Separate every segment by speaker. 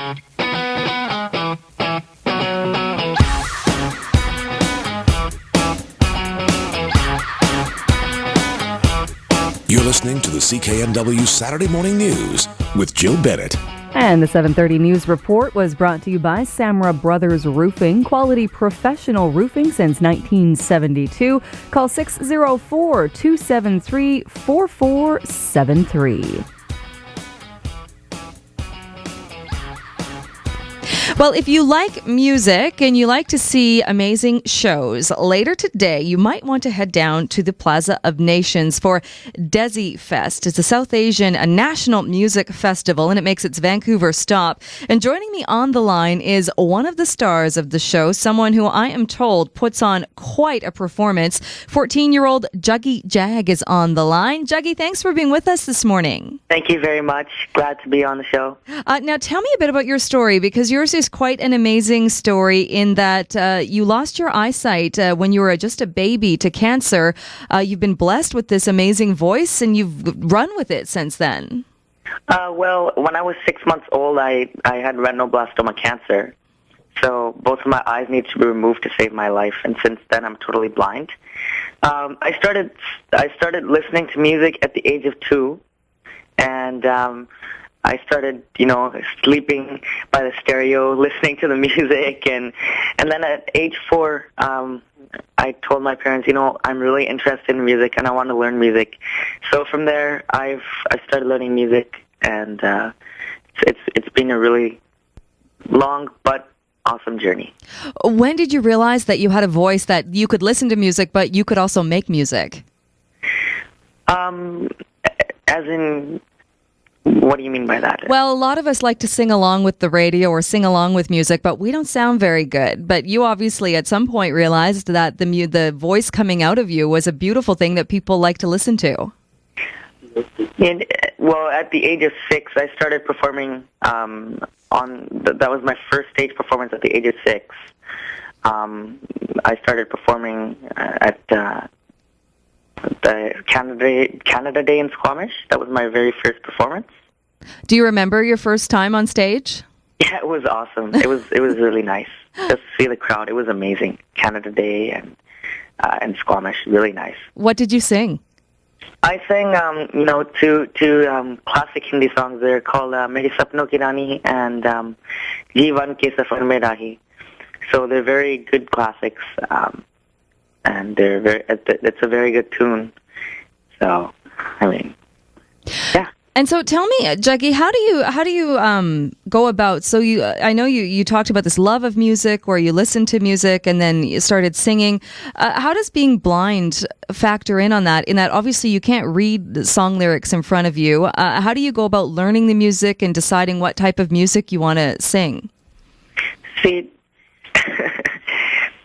Speaker 1: You're listening to the CKNW Saturday Morning News with Jill Bennett.
Speaker 2: And the 7:30 News Report was brought to you by Samra Brothers Roofing, quality professional roofing since 1972. Call 604-273-4473.
Speaker 3: Well, if you like music and you like to see amazing shows, later today you might want to head down to the Plaza of Nations for Desi Fest. It's a South Asian national music festival, and it makes its Vancouver stop. And joining me on the line is one of the stars of the show, someone who I am told puts on quite a performance. 14-year-old Juggy Jag is on the line. Juggy, thanks for being with us this morning.
Speaker 4: Thank you very much. Glad to be on the show.
Speaker 3: Now, tell me a bit about your story, because yours is quite an amazing story in that you lost your eyesight when you were just a baby to cancer. You've been blessed with this amazing voice, and you've run with it since then.
Speaker 4: Well, when I was 6 months old, I had retinoblastoma cancer. So both of my eyes needed to be removed to save my life, and since then I'm totally blind. I started listening to music at the age of 2, and I started, sleeping by the stereo, listening to the music, and then at age 4, I told my parents, I'm really interested in music and I want to learn music. So from there, I started learning music, and it's been a really long but awesome journey.
Speaker 3: When did you realize that you had a voice that you could listen to music, but you could also make music?
Speaker 4: As in, what do you mean by that?
Speaker 3: Well, a lot of us like to sing along with the radio or sing along with music, but we don't sound very good. But you obviously at some point realized that the voice coming out of you was a beautiful thing that people like to listen to.
Speaker 4: Well, at the age of 6, I started performing that was my first stage performance at the age of 6. I started performing at the Canada Day in Squamish. That was my very first performance.
Speaker 3: Do you remember your first time on stage?
Speaker 4: Yeah, it was awesome. It was really nice. Just to see the crowd, it was amazing. Canada Day and Squamish, really nice.
Speaker 3: What did you sing?
Speaker 4: I sang, two classic Hindi songs. They're called Meri Sapno Ki Rani and Jeevan Ke Safar Mein Rahi. So they're very good classics. And it's a very good tune. So, yeah.
Speaker 3: And so tell me, Juggy, how do you go about, so I know you talked about this love of music where you listened to music and then you started singing. How does being blind factor in on that? In that obviously you can't read the song lyrics in front of you. How do you go about learning the music and deciding what type of music you want to sing?
Speaker 4: See,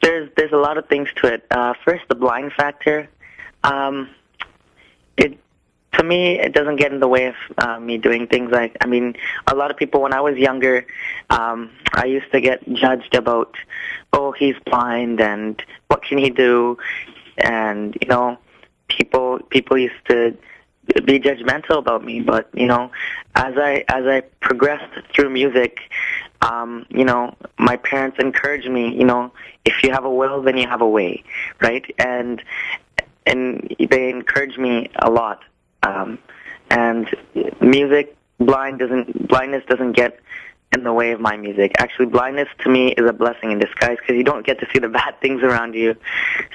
Speaker 4: there's a lot of things to it. First, the blind factor. To me, it doesn't get in the way of me doing things a lot of people, when I was younger, I used to get judged about, oh, he's blind and what can he do? And, people used to be judgmental about me. But, as I progressed through music, my parents encouraged me, if you have a will, then you have a way, right? And they encouraged me a lot. And music, blindness doesn't get in the way of my music. Actually, blindness to me is a blessing in disguise because you don't get to see the bad things around you.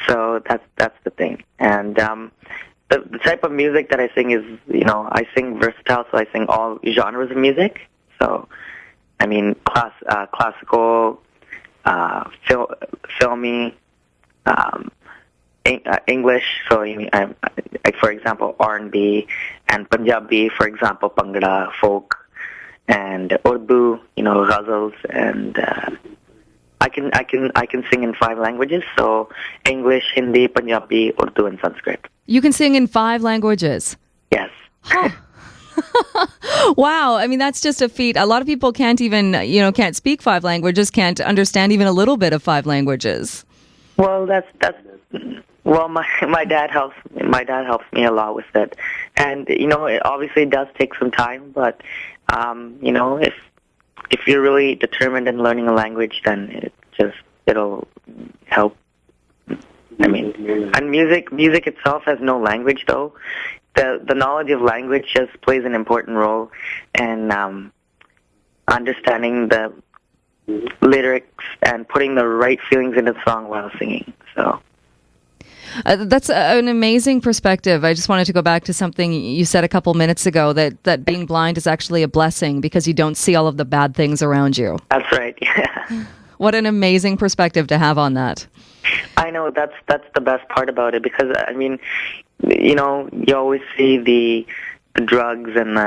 Speaker 4: So that's the thing. And the type of music that I sing is, I sing versatile, so I sing all genres of music. So, classical, filmy, English, so like for example R&B, and Punjabi, for example Bhangra, folk, and Urdu, ghazals, and I can sing in 5 languages, so English, Hindi, Punjabi, Urdu, and Sanskrit.
Speaker 3: You can sing in 5 languages?
Speaker 4: Yes.
Speaker 3: Huh. Wow, that's just a feat. A lot of people can't even, can't speak 5 languages, can't understand even a little bit of 5 languages.
Speaker 4: Well, well, my dad helps. My dad helps me a lot with it, and it obviously does take some time. But if if you're really determined in learning a language, then it'll help. I mean, and music itself has no language though. The knowledge of language just plays an important role in understanding the lyrics and putting the right feelings into the song while singing. So.
Speaker 3: That's an amazing perspective. I just wanted to go back to something you said a couple minutes ago, that being blind is actually a blessing because you don't see all of the bad things around you.
Speaker 4: That's right, yeah.
Speaker 3: What an amazing perspective to have on that.
Speaker 4: I know, that's the best part about it, because, I mean, you always see the drugs and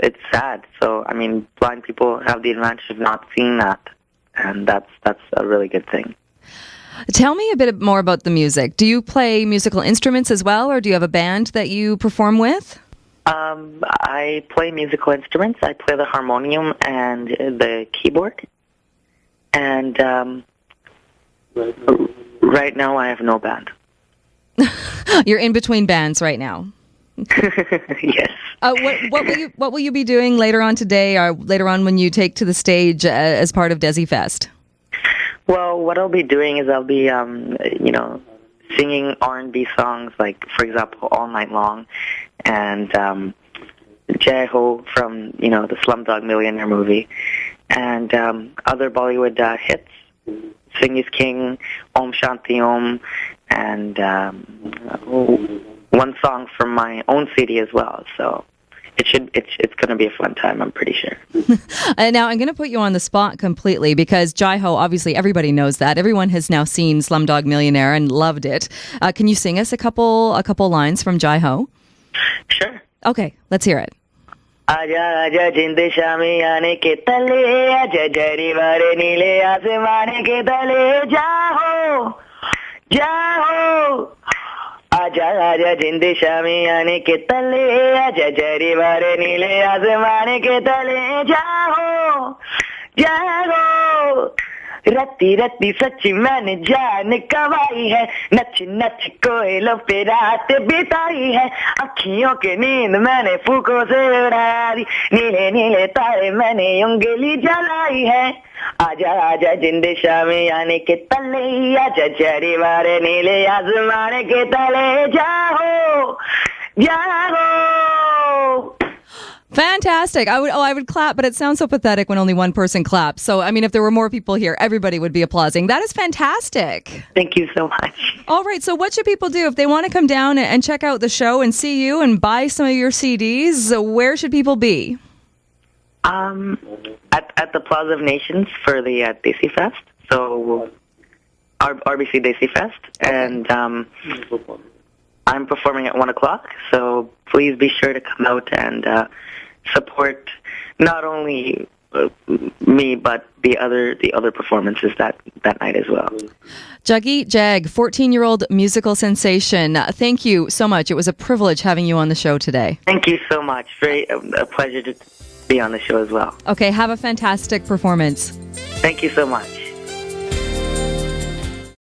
Speaker 4: it's sad. So, I mean, blind people have the advantage of not seeing that, and that's a really good thing.
Speaker 3: Tell me a bit more about the music. Do you play musical instruments as well, or do you have a band that you perform with?
Speaker 4: I play musical instruments. I play the harmonium and the keyboard. And right now I have no band.
Speaker 3: You're in between bands right now.
Speaker 4: Yes.
Speaker 3: What will you be doing later on today, or later on when you take to the stage as part of Desi Fest?
Speaker 4: Well, what I'll be doing is I'll be, singing R&B songs, like, for example, All Night Long, and Jai Ho from, the Slumdog Millionaire movie, and other Bollywood hits, Sing is King, Om Shanti Om, and one song from my own CD as well, so... It's going to be a fun time, I'm pretty sure.
Speaker 3: Now, I'm going to put you on the spot completely because Jai Ho, obviously everybody knows that. Everyone has now seen Slumdog Millionaire and loved it. Can you sing us a couple lines from Jai Ho?
Speaker 4: Sure.
Speaker 3: Okay, let's hear it.
Speaker 4: आजा आजा जिंद शामी आने के तले आजा जरी वारे नीले आसमाने के तले जाओ जाओ आजा आजा जिंद शामी आने के तले आजा जरी वारे नीले आसमाने के तले जाओ जाओ रत्ती रत्ती सच्ची मैंने जान कवाई है नच नच कोयलों पे रात बिताई है अखियों के नींद मैंने फूकों से उड़ा दी नीले नीले तारे मैंने उंगली जलाई है आजा आजा जिंद शामी आने के तले आजा जरी वारे नीले आसमाने के तले जाओ जाओ
Speaker 3: Fantastic. I would clap, but it sounds so pathetic when only one person claps. So, I mean, if there were more people here, everybody would be applauding. That is fantastic.
Speaker 4: Thank you so much.
Speaker 3: All right. So what should people do if they want to come down and check out the show and see you and buy some of your CDs? Where should people be?
Speaker 4: At the Plaza of Nations for the Desi Fest. So, RBC Desi Fest. And I'm performing at 1 o'clock. So please be sure to come out and support not only me, but the other performances that night as well.
Speaker 3: Juggy Jag, 14-year-old musical sensation. Thank you so much. It was a privilege having you on the show today.
Speaker 4: Thank you so much. A pleasure to be on the show as well.
Speaker 3: Okay, have a fantastic performance.
Speaker 4: Thank you so much.